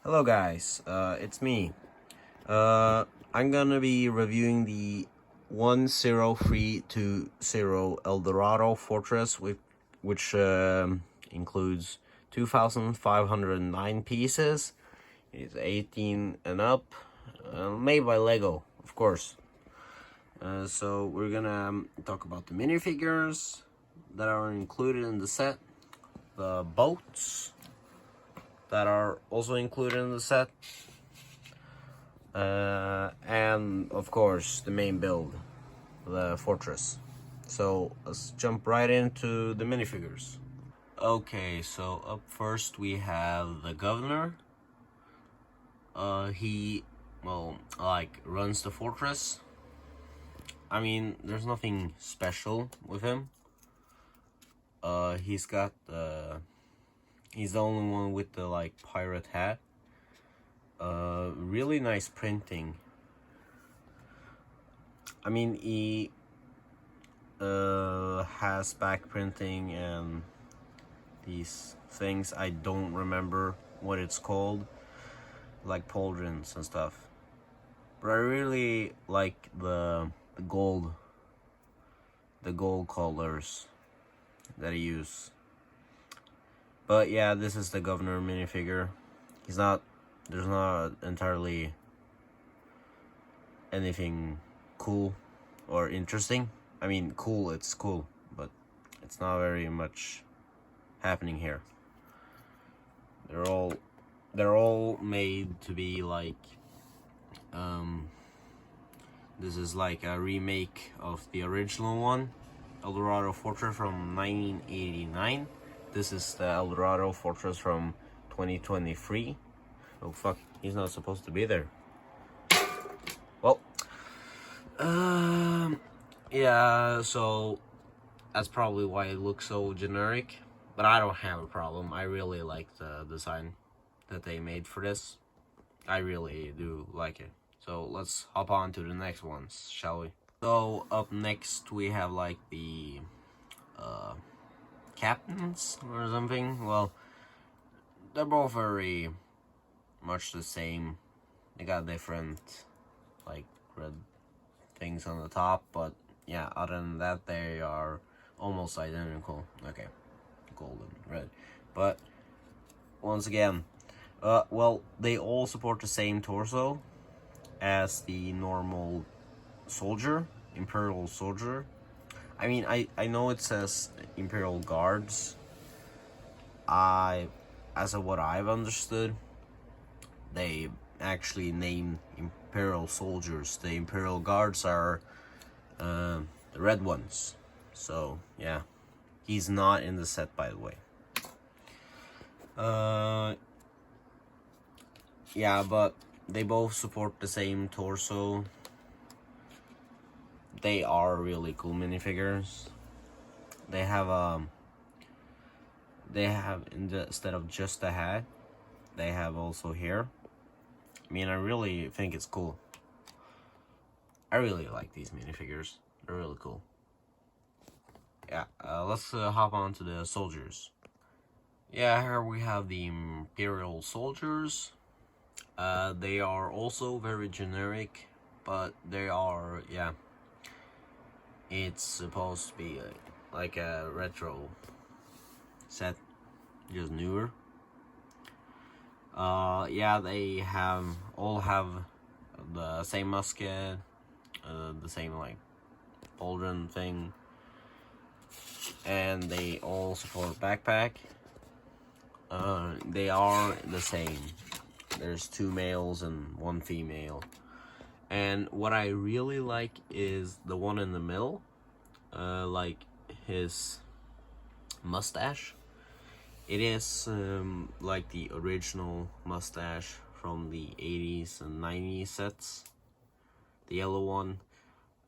Hello guys, it's me. I'm gonna be reviewing the 1032 Eldorado Fortress, which includes 2,509 pieces. It's 18 and up, made by Lego, of course. So we're gonna talk about the minifigures that are included in the set, the boats that are also included in the set, and of course the main build, the fortress. So let's jump right into the minifigures. Okay, so up first we have the governor. He, runs the fortress. I mean, there's nothing special with him. He's got he's the only one with the pirate hat. Really nice printing. I mean, he has back printing and these things. I don't remember what it's called, like pauldrons and stuff. But I really like the gold colors that he used. But yeah, this is the governor minifigure. There's not entirely anything cool or interesting. I mean, cool, it's cool, but it's not very much happening here. They're all made to be this is like a remake of the original one, Eldorado Fortress from 1989. This is the Eldorado Fortress from 2023. Oh fuck, he's not supposed to be there. Well, yeah, so that's probably why it looks so generic, but I don't have a problem. I really like the design that they made for this. I really do like it. So let's hop on to the next ones, shall we? So up next we have the captains or something. Well, they're both very much the same. They got different red things on the top, but yeah, other than that they are almost identical. Okay, gold and red. But once again, well, they all support the same torso as the normal soldier, Imperial soldier. I mean, I know it says Imperial Guards. As of what I've understood, they actually named Imperial soldiers. The Imperial Guards are the red ones. So yeah, he's not in the set, by the way. Yeah, but they both support the same torso. They are really cool minifigures. They have instead of just a hat, they have also hair. I mean, I really think it's cool. I really like these minifigures. They're really cool. Yeah, let's hop on to the soldiers. Yeah, here we have the Imperial soldiers. They are also very generic, but they are, yeah, it's supposed to be like a retro set, just newer. Yeah, they all have the same musket, the same pauldron thing, and they all support backpack. They are the same. There's 2 males and 1 female. And what I really like is the one in the middle, his mustache. It is like the original mustache from the 80s and 90s sets. The yellow one.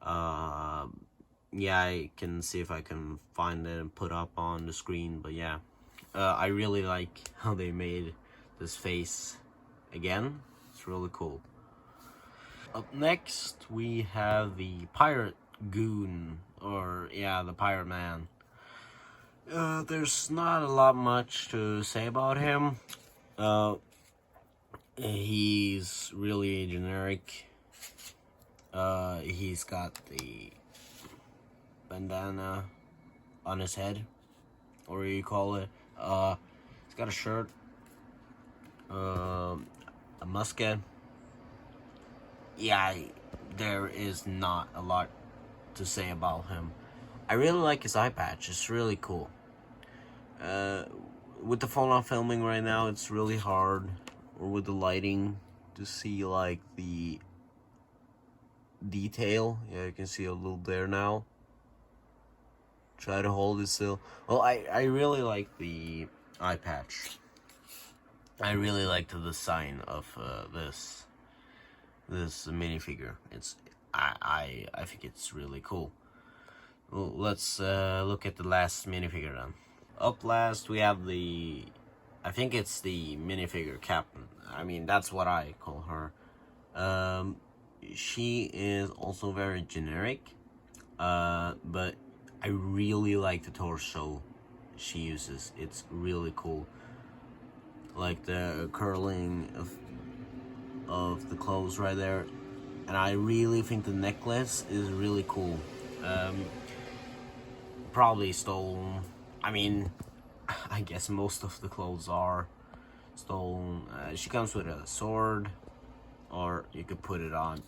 Yeah, I can see if I can find it and put up on the screen, but yeah. I really like how they made this face again. It's really cool. Up next, we have the pirate goon, or yeah, the pirate man. There's not a lot much to say about him. He's really generic. He's got the bandana on his head, or you call it. He's got a shirt, a musket. Yeah, there is not a lot to say about him. I really like his eye patch. It's really cool. With the phone I'm filming right now, it's really hard, or with the lighting, to see like the detail. Yeah, you can see a little there now. Try to hold it still. Well, I really like the eye patch. I really like the design of this minifigure. I think it's really cool. Well, let's look at the last minifigure then. Up last we have the, I think it's the minifigure captain. I mean, that's what I call her. She is also very generic, but I really like the torso she uses. It's really cool. Like the curling of the clothes right there. And I really think the necklace is really cool. Probably stolen. I mean, I guess most of the clothes are stolen. She comes with a sword, or you could put it on.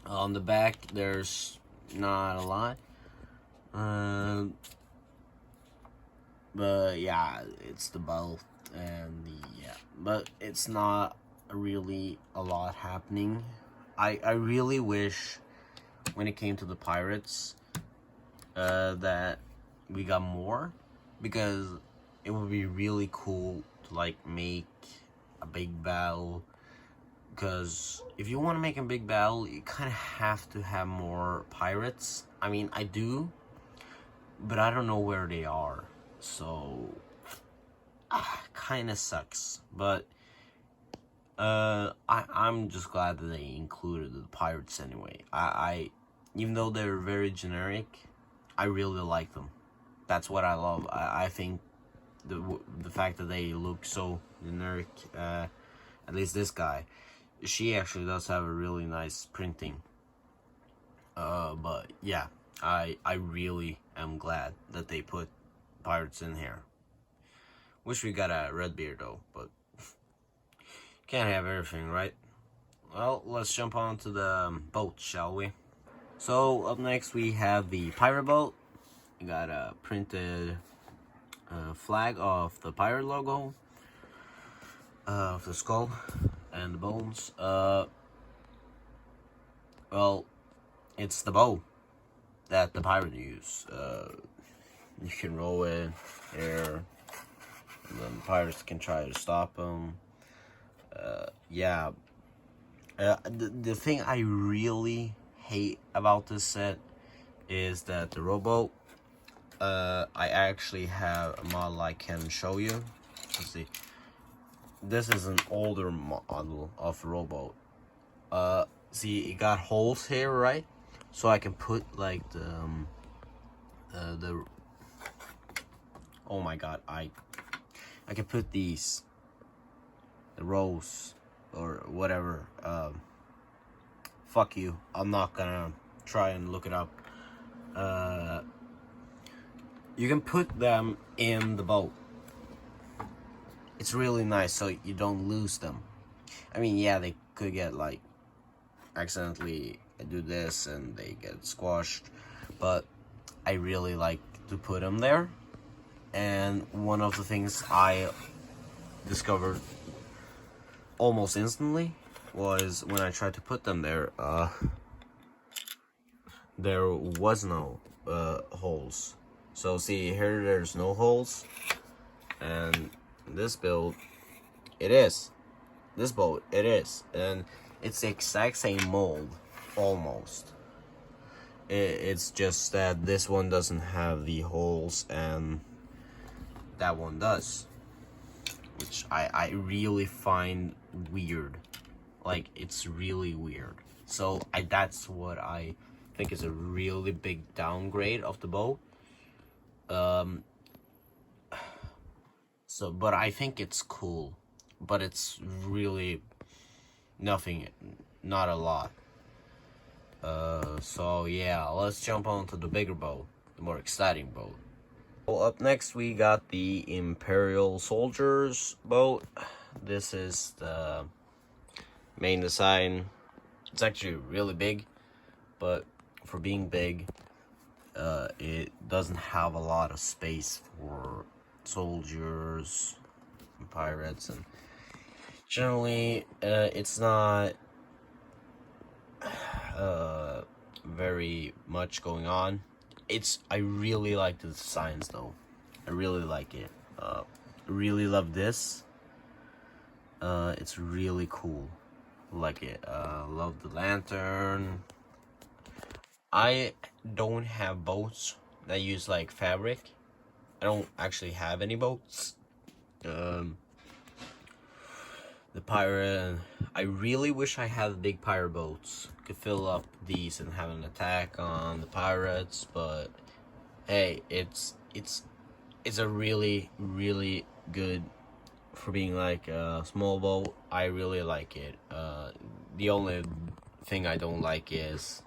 On the back, there's not a lot. But yeah, it's the belt and but it's not really a lot happening. I really wish when it came to the pirates that we got more, because it would be really cool to like make a big battle. Because if you want to make a big battle, you kind of have to have more pirates. I mean, I do, but I don't know where they are, so kind of sucks. But I'm just glad that they included the pirates anyway. I even though they're very generic, I really like them. That's what I love. I think the fact that they look so generic, at least this guy, she actually does have a really nice printing. But yeah, I really am glad that they put pirates in here. Wish we got a Redbeard though, but can't have everything, right? Well, let's jump on to the boat, shall we? So up next we have the pirate boat. We got a printed flag of the pirate logo, of the skull and the bones. Well, it's the bow that the pirate use. You can roll it here, and then the pirates can try to stop them. Yeah. The thing I really hate about this set is that the rowboat, I actually have a model I can show you. Let's see. This is an older model of the rowboat. See, it got holes here, right? So I can put like the oh my god, I can put these, the rows or whatever. Fuck you, I'm not gonna try and look it up. You can put them in the boat. It's really nice, so you don't lose them. I mean, yeah, they could get like accidentally do this and they get squashed, but I really like to put them there. And one of the things I discovered almost instantly was when I tried to put them there, there was no holes. So see here, there's no holes, and this build, it is. This boat, it is, and it's the exact same mold, almost. It's just that this one doesn't have the holes and that one does, which I really find weird. Like, it's really weird. So that's what I think is a really big downgrade of the boat. So, but I think it's cool. But it's really, nothing, not a lot. So yeah, let's jump on to the bigger boat, the more exciting boat. Well, up next we got the Imperial Soldiers boat. This is the main design. It's actually really big, but for being big, it doesn't have a lot of space for soldiers and pirates, and generally it's not very much going on. I really like the designs though. I really like it. Really love this. It's really cool. Like it. Love the lantern. I don't have boats that use like fabric. I don't actually have any boats. The pirate, I really wish I had big pirate boats. Could fill up these and have an attack on the pirates, but hey, it's a really good for being like a small boat. I really like it. The only thing I don't like is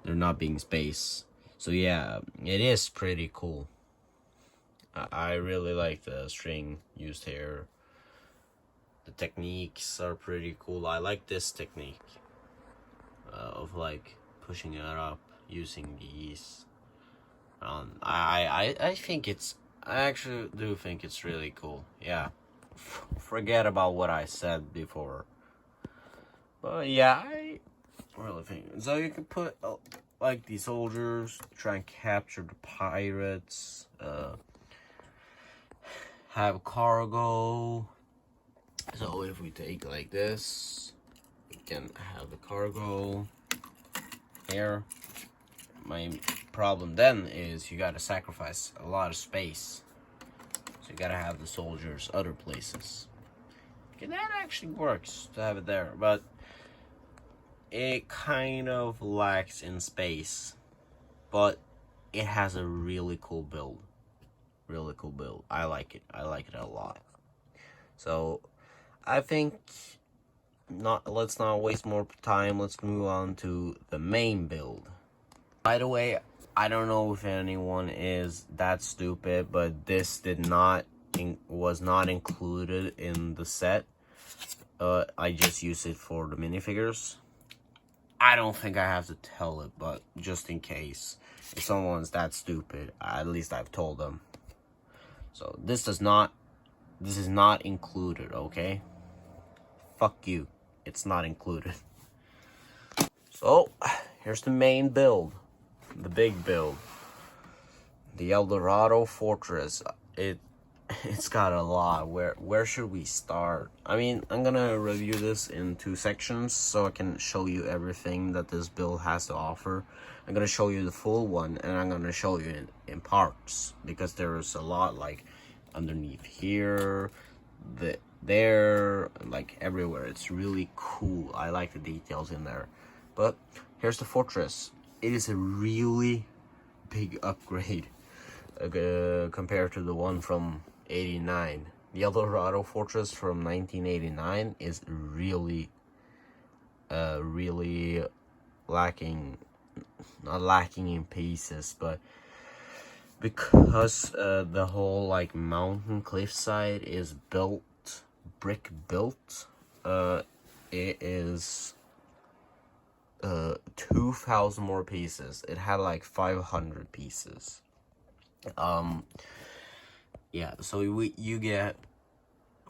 there not being space. So yeah, it is pretty cool. I really like the string used here. The techniques are pretty cool. I like this technique of like pushing it up using these. I think I actually do think it's really cool. Yeah, forget about what I said before. But yeah, I really think so. You can put like the soldiers, try and capture the pirates. Have cargo. So if we take like this, we can have the cargo here. My problem then is you gotta sacrifice a lot of space. So you gotta have the soldiers other places. Okay, that actually works to have it there, but it kind of lacks in space. But it has a really cool build. Really cool build. I like it. I like it a lot. So I think let's not waste more time. Let's move on to the main build. By the way, I don't know if anyone is that stupid, but this was not included in the set. I just used it for the minifigures. I don't think I have to tell it, but just in case, if someone's that stupid, at least I've told them. So this is not included, okay? Fuck you. It's not included. So, here's the main build. The big build. The Eldorado Fortress. It's got a lot. Where should we start? I mean, I'm gonna review this in 2 sections so I can show you everything that this build has to offer. I'm gonna show you the full one, and I'm gonna show you in parts, because there's a lot like underneath here, there, like everywhere. It's really cool. I like the details in there. But here's the fortress. It is a really big upgrade compared to the one from 89. The Eldorado Fortress from 1989 is really lacking, not lacking in pieces, but because the whole like mountain cliffside is brick built, it is 2,000 more pieces. It had like 500 pieces. Yeah, so you get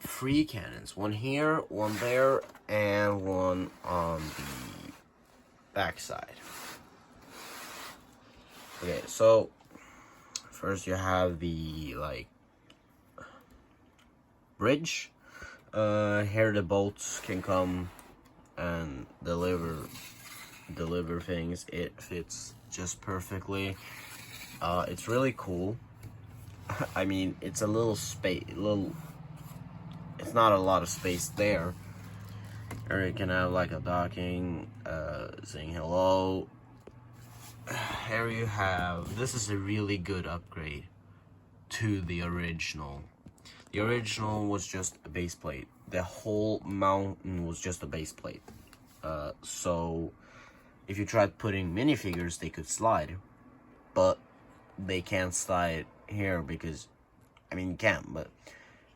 3 cannons, one here, one there, and one on the backside. Okay, so first you have the like bridge. Here the boats can come and deliver things. It fits just perfectly. It's really cool. I mean, it's a little space, it's not a lot of space there. Or you can have like a docking, saying hello. Here you have, this is a really good upgrade to the original. The original was just a base plate. The whole mountain was just a base plate. So if you tried putting minifigures, they could slide, but they can't slide here because, I mean, you can, but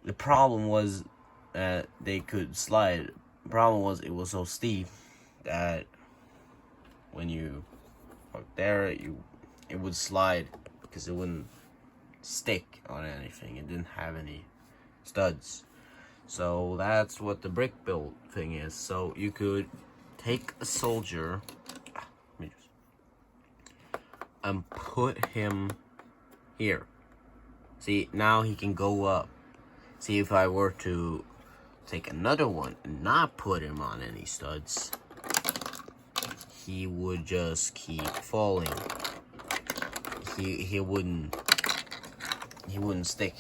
the problem was that they could slide. The problem was it was so steep that when you were there, it would slide because it wouldn't stick on anything. It didn't have any studs. So that's what the brick build thing is. So you could take a soldier and put him here. See, now he can go up. See, if I were to take another one and not put him on any studs, he would just keep falling. He wouldn't stick.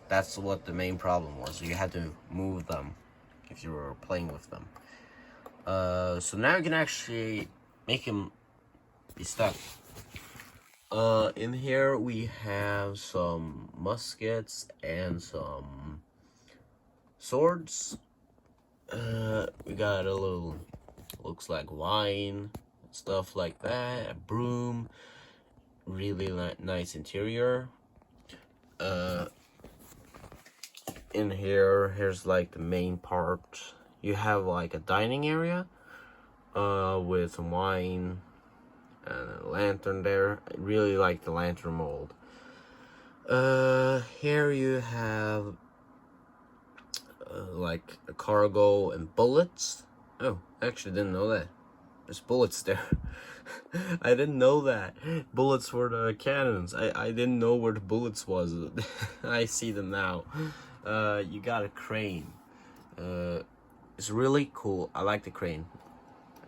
That's what the main problem was. You had to move them if you were playing with them. So now you can actually make him be stuck. In here we have some muskets and some swords. We got a little, looks like wine, stuff like that, a broom, really nice interior. In here's like the main part. You have like a dining area with some wine and a lantern there. I really like the lantern mold. Here you have like a cargo and bullets. Oh, I actually didn't know that. There's bullets there. I didn't know that. Bullets for the cannons. I didn't know where the bullets was. I see them now. You got a crane. It's really cool. I like the crane.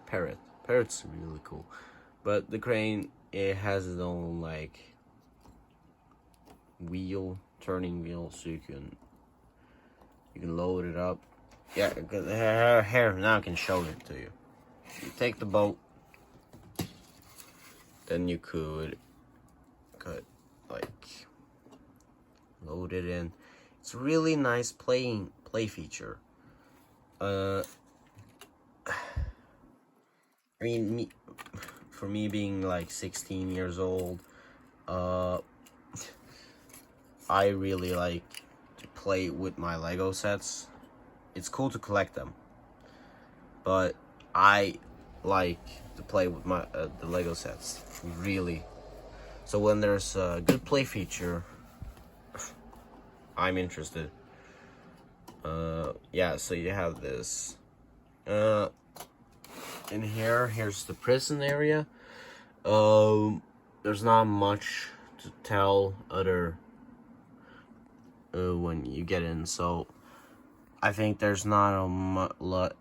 Parrot. Parrot's really cool. But the crane, it has its own like wheel, turning wheel, so you can load it up. Yeah, here now I can show it to you. You take the boat, then you could like load it in. It's a really nice play feature. I mean, for me being like 16 years old, I really like to play with my Lego sets. It's cool to collect them, but I like to play with my the Lego sets, really. So when there's a good play feature, I'm interested. Yeah, so you have this. In here's the prison area. There's not much to tell other when you get in, so I think there's not a lot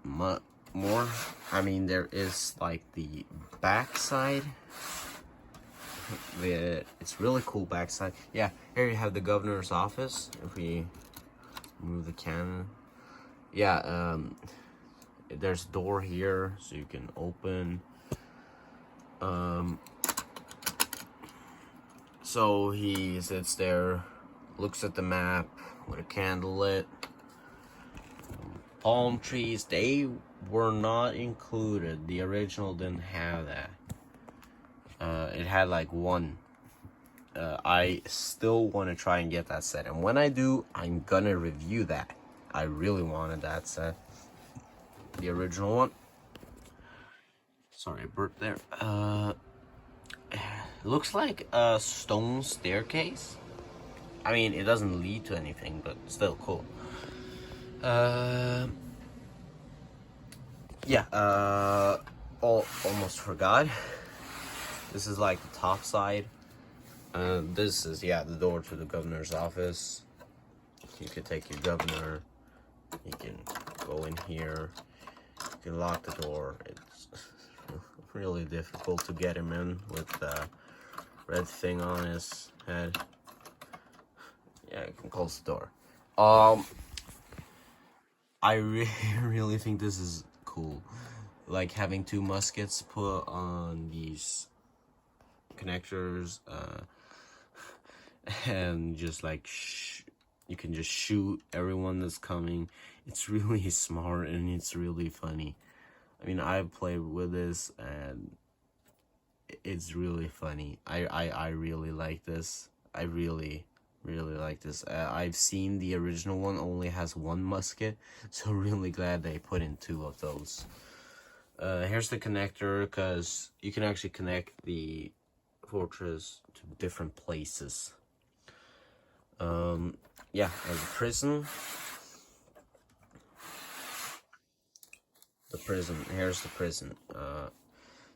more. I mean, there is like the backside. It's really cool backside. Yeah, here you have the governor's office. If we move the cannon, yeah, there's a door here so you can open. So he sits there, looks at the map with a candle lit. Palm trees, they were not included. The original didn't have that. It had like one. I still want to try and get that set, and when I do, I'm gonna review that. I really wanted that set, the original one. Sorry, I burped there. Looks like a stone staircase. I mean, it doesn't lead to anything, but still cool. Yeah, almost forgot. This is like the top side. This is, yeah, the door to the governor's office. You can take your governor. You can go in here. You can lock the door. It's really difficult to get him in with the red thing on his head. Yeah, you can close the door. I really think this is cool. Like having two muskets put on these connectors, and just like You can just shoot everyone that's coming. It's really smart and it's really funny. I mean, I've played with this and it's really funny. I really like this. I really like this. I've seen the original one only has one musket, so really glad they put in two of those. Here's the connector, because you can actually connect the fortress to different places. Yeah, there's a prison. Here's the prison.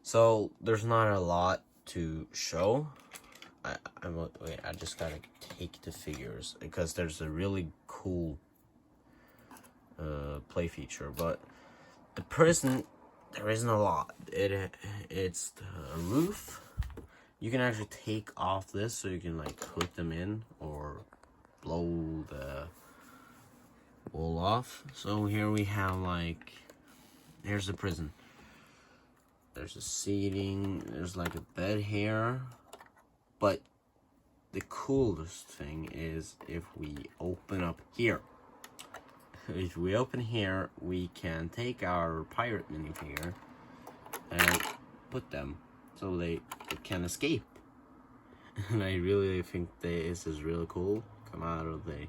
So there's not a lot to show. Wait, I just gotta take the figures because there's a really cool play feature, but the prison, there isn't a lot. It's the roof. You can actually take off this so you can like put them in or blow the wall off. So here we have like, here's the prison. There's a seating, there's like a bed here, but the coolest thing is if we open up here. If we open here, we can take our pirate minifigure and put them so they can escape. And I really think this is really cool. Come out of the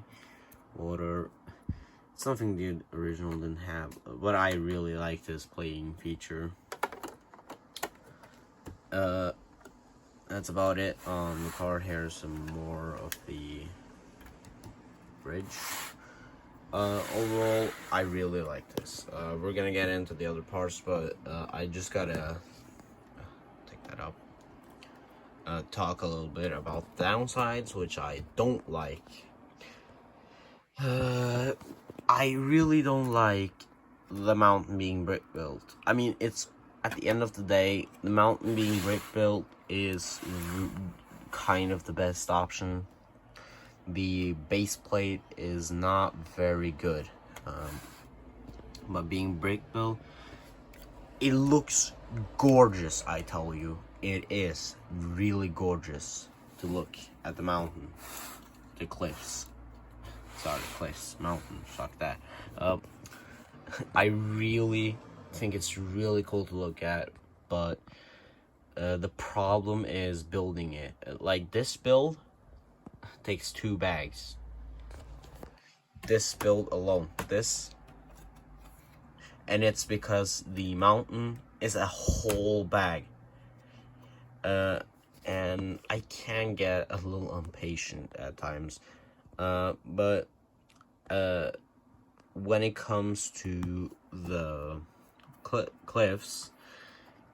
water. Something the original didn't have, but I really like this playing feature. That's about it on the card. Here's some more of the bridge. Overall, I really like this. We're gonna get into the other parts, but I just gotta take that up. Talk a little bit about downsides, which I don't like. I really don't like the mountain being brick built. I mean, it's at the end of the day, the mountain being brick built is kind of the best option. The base plate is not very good, but being brick built, it looks gorgeous. I tell you, it is really gorgeous to look at the mountain, the cliffs. Sorry, cliffs, mountain, fuck that. I really think it's really cool to look at, but the problem is building it. Like this build takes 2 bags. This build alone, and it's because the mountain is a whole bag. And I can get a little impatient at times. But when it comes to the cliffs,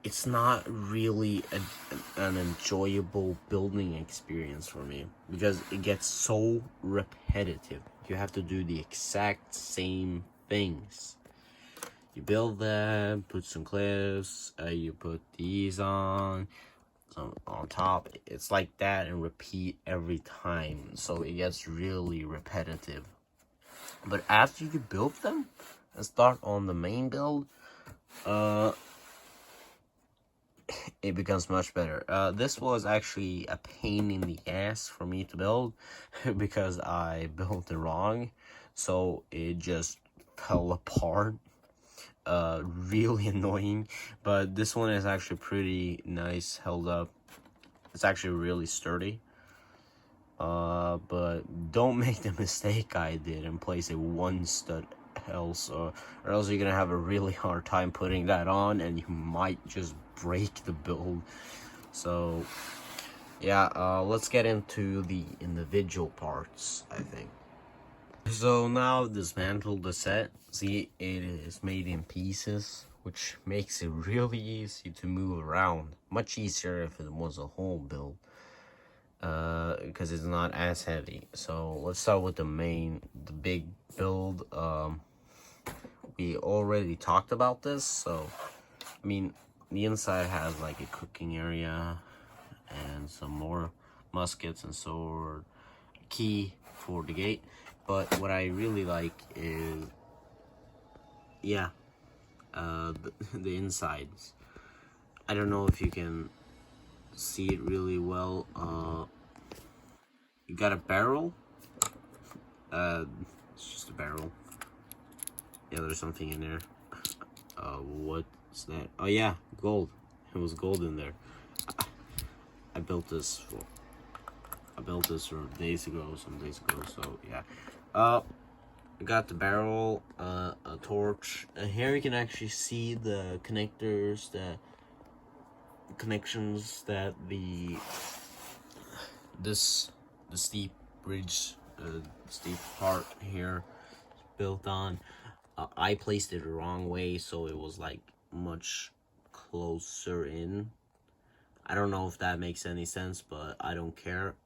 it's not really an enjoyable building experience for me because it gets so repetitive. You have to do the exact same things. You build them, put some cliffs, you put these on, some on top. It's like that and repeat every time, so it gets really repetitive. But after you build them and start on the main build, it becomes much better. This was actually a pain in the ass for me to build because I built it wrong, so it just fell apart. Really annoying, but this one is actually pretty nice, held up. It's actually really sturdy. But don't make the mistake I did and place a 1 stud else, or else you're gonna have a really hard time putting that on and you might just break the build. So yeah, let's get into the individual parts, I think. So now I've dismantled the set. See, it is made in pieces, which makes it really easy to move around. Much easier if it was a whole build, because it's not as heavy. So let's start with the big build. We already talked about this, so I mean, the inside has like a cooking area and some more muskets and sword, key for the gate. But what I really like is, yeah, the insides. I don't know if you can see it really well. You got a barrel, It's just a barrel. Yeah, there's something in there. What's that? Oh yeah, gold. It was gold in there. I built this for some days ago. So yeah. I got the barrel, a torch, and here you can actually see the connectors, the connections that the steep bridge, steep part here is built on. I placed it the wrong way, so it was like much closer in. I don't know if that makes any sense, but I don't care.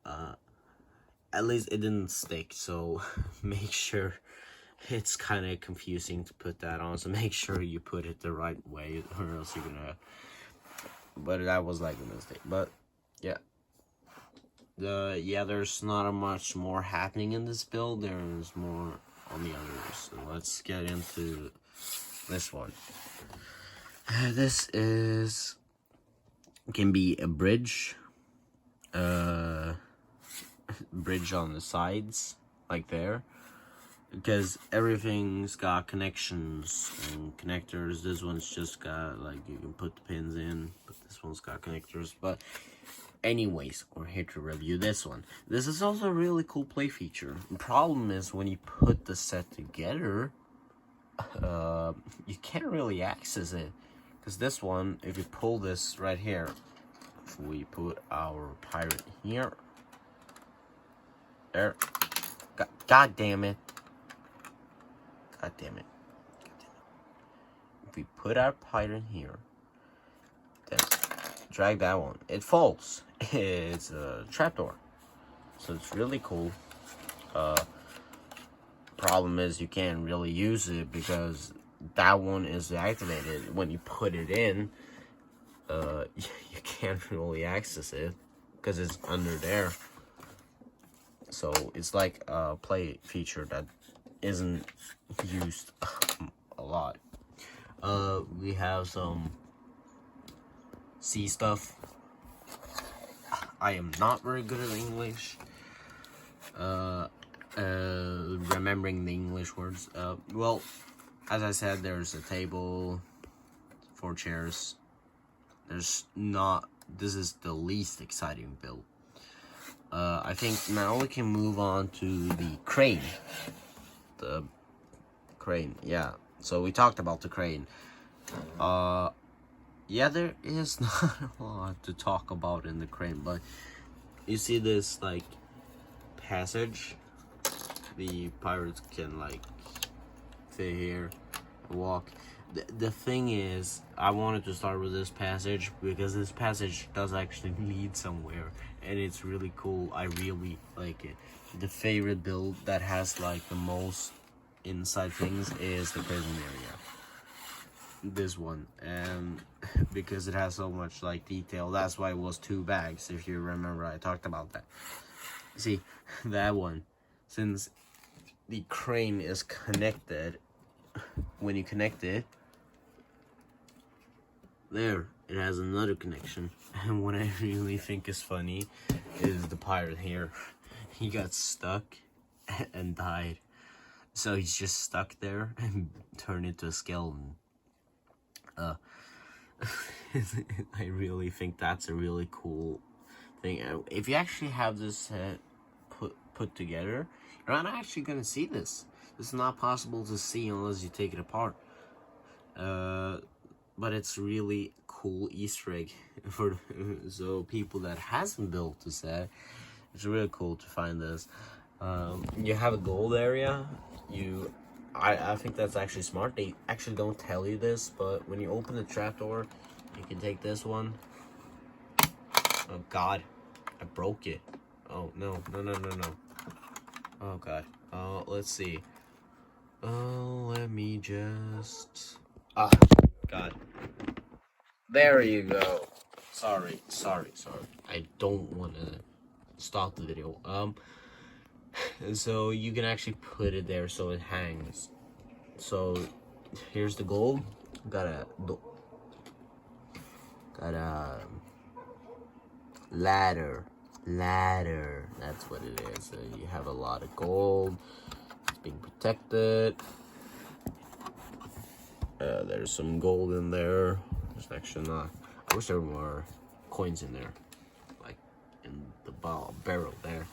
At least it didn't stick, so make sure. It's kind of confusing to put that on, so make sure you put it the right way, or else you're gonna. But that was like a mistake. But yeah, there's not much more happening in this build. There's more on the others. So let's get into this one. This can be a bridge, bridge on the sides, like there. Because everything's got connections and connectors. This one's just got, like, you can put the pins in, but this one's got connectors. But anyways, we're here to review this one. This is also a really cool play feature. The problem is when you put the set together, you can't really access it. Because this one, if you pull this right here, if we put our pirate here, there, God damn it. God damn it. If we put our pirate here, then drag that one, it falls. It's a trapdoor. So it's really cool. Problem is you can't really use it because that one is activated. When you put it in, you can't really access it because it's under there. So it's like a play feature that isn't used a lot. We have some sea stuff. I am not very good at English. Remembering the English words. Well, as I said, there's a table, 4 chairs. This is the least exciting build. I think now we can move on to the crane. The crane, yeah. So we talked about the crane. Yeah, there is not a lot to talk about in the crane, but you see this, like, passage. The pirates can, like, fit here and walk. The thing is, I wanted to start with this passage because this passage does actually lead somewhere, and it's really cool. I really like it. The favorite build that has, like, the most inside things is the prison area. This one, and because it has so much, like, detail, that's why it was 2 bags. If you remember, I talked about that. See, that one, since the crane is connected, when you connect it, there, it has another connection. And what I really think is funny is the pirate here. He got stuck and died. So he's just stuck there and turned into a skeleton. I really think that's a really cool thing. If you actually have this set put together, you're not actually gonna see this. It's not possible to see unless you take it apart. But it's really cool Easter egg for so people that hasn't built the set. It's really cool to find this. You have a gold area. I think that's actually smart. They actually don't tell you this, but when you open the trapdoor, you can take this one. Oh God, I broke it. Oh no. Oh God. Oh, let's see. Oh, let me just. God. There you go. Sorry. I don't want to stop the video. And so you can actually put it there so it hangs. So here's the gold. Got a ladder. ladder. That's what it is. You have a lot of gold. It's being protected. There's some gold in there. There's actually not. I wish there were more coins in there, like in the barrel there.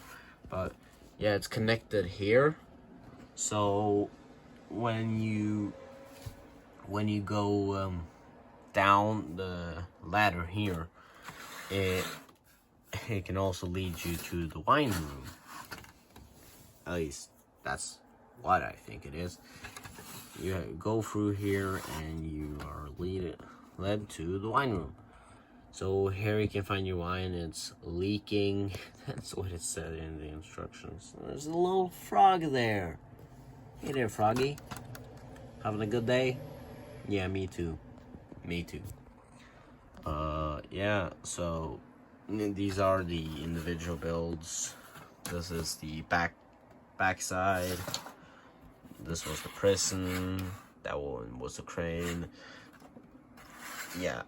But yeah, it's connected here. So when you go down the ladder here, it can also lead you to the wine room. At least that's what I think it is. You go through here and you are led to the wine room. So here you can find your wine. It's leaking. That's what it said in the instructions. There's a little frog there. Hey there, froggy. Having a good day? Yeah, me too. Me too. Yeah, so these are the individual builds. This is the backside. This was the prison. That one was the crane. Yeah,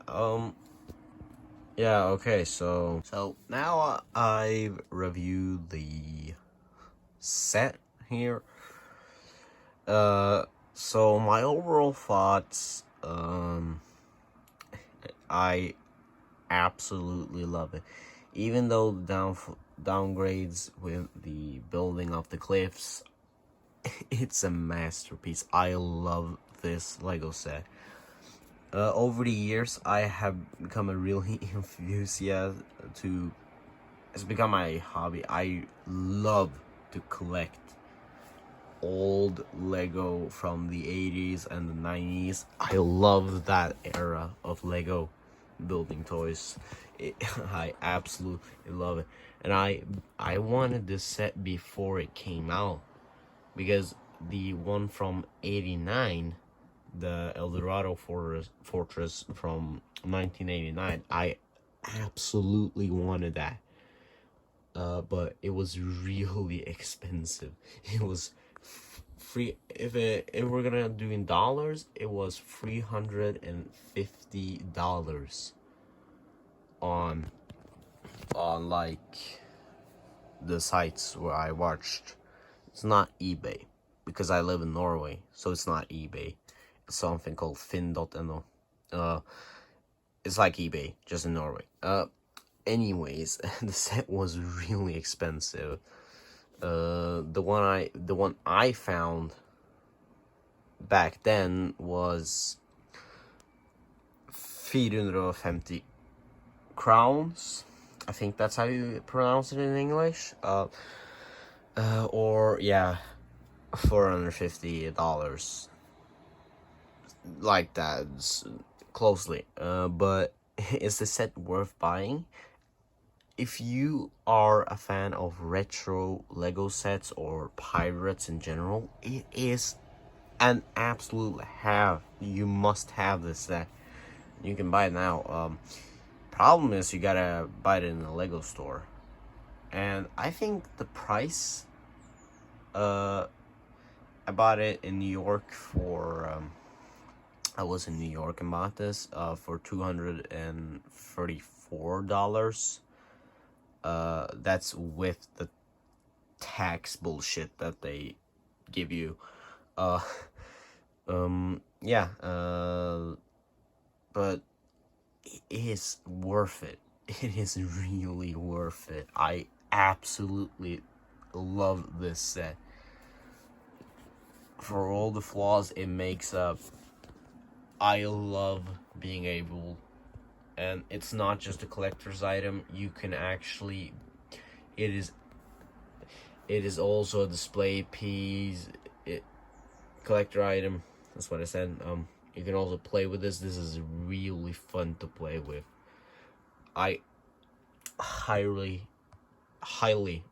yeah, okay, so now I've reviewed the set here. So my overall thoughts, I absolutely love it. Even though the downgrades with the building of the cliffs, it's a masterpiece. I love this Lego set. Over the years, I have become a really enthusiast to. It's become my hobby. I love to collect old Lego from the 80s and the 90s. I love that era of Lego building toys. I absolutely love it. And I wanted this set before it came out, because the one from 89, the Eldorado Fortress from 1989, I absolutely wanted that. But it was really expensive. It was free. If we're gonna do in dollars, it was $350 on like the sites where I watched. It's not eBay, because I live in Norway, so it's not eBay. It's something called finn.no. It's like eBay, just in Norway. Anyways, the set was really expensive. The one I found back then was 450 crowns. I think that's how you pronounce it in English. Or yeah, $450, like that, closely. But is the set worth buying? If you are a fan of retro Lego sets or pirates in general, it is an absolute have. You must have this set. You can buy it now. Problem is, you gotta buy it in a Lego store, and I think the price. I bought it in New York for. I was in New York and bought this for $234. That's with the tax bullshit that they give you. Yeah. But it is worth it. It is really worth it. I absolutely love this set. For all the flaws it makes up, I love being able, and it's not just a collector's item. You can actually, it is also a display piece, collector item. That's what I said. You can also play with this. This is really fun to play with. I highly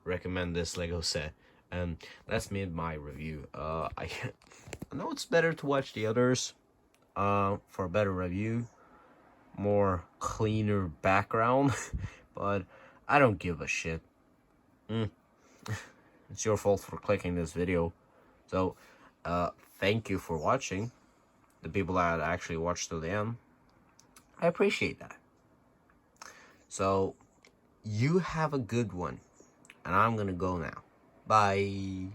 recommend this Lego set. And that's made my review. I know it's better to watch the others for a better review, more cleaner background, but I don't give a shit. It's your fault for clicking this video. So thank you for watching. The people that actually watched till the end, I appreciate that. So You have a good one. And I'm gonna go now. Bye.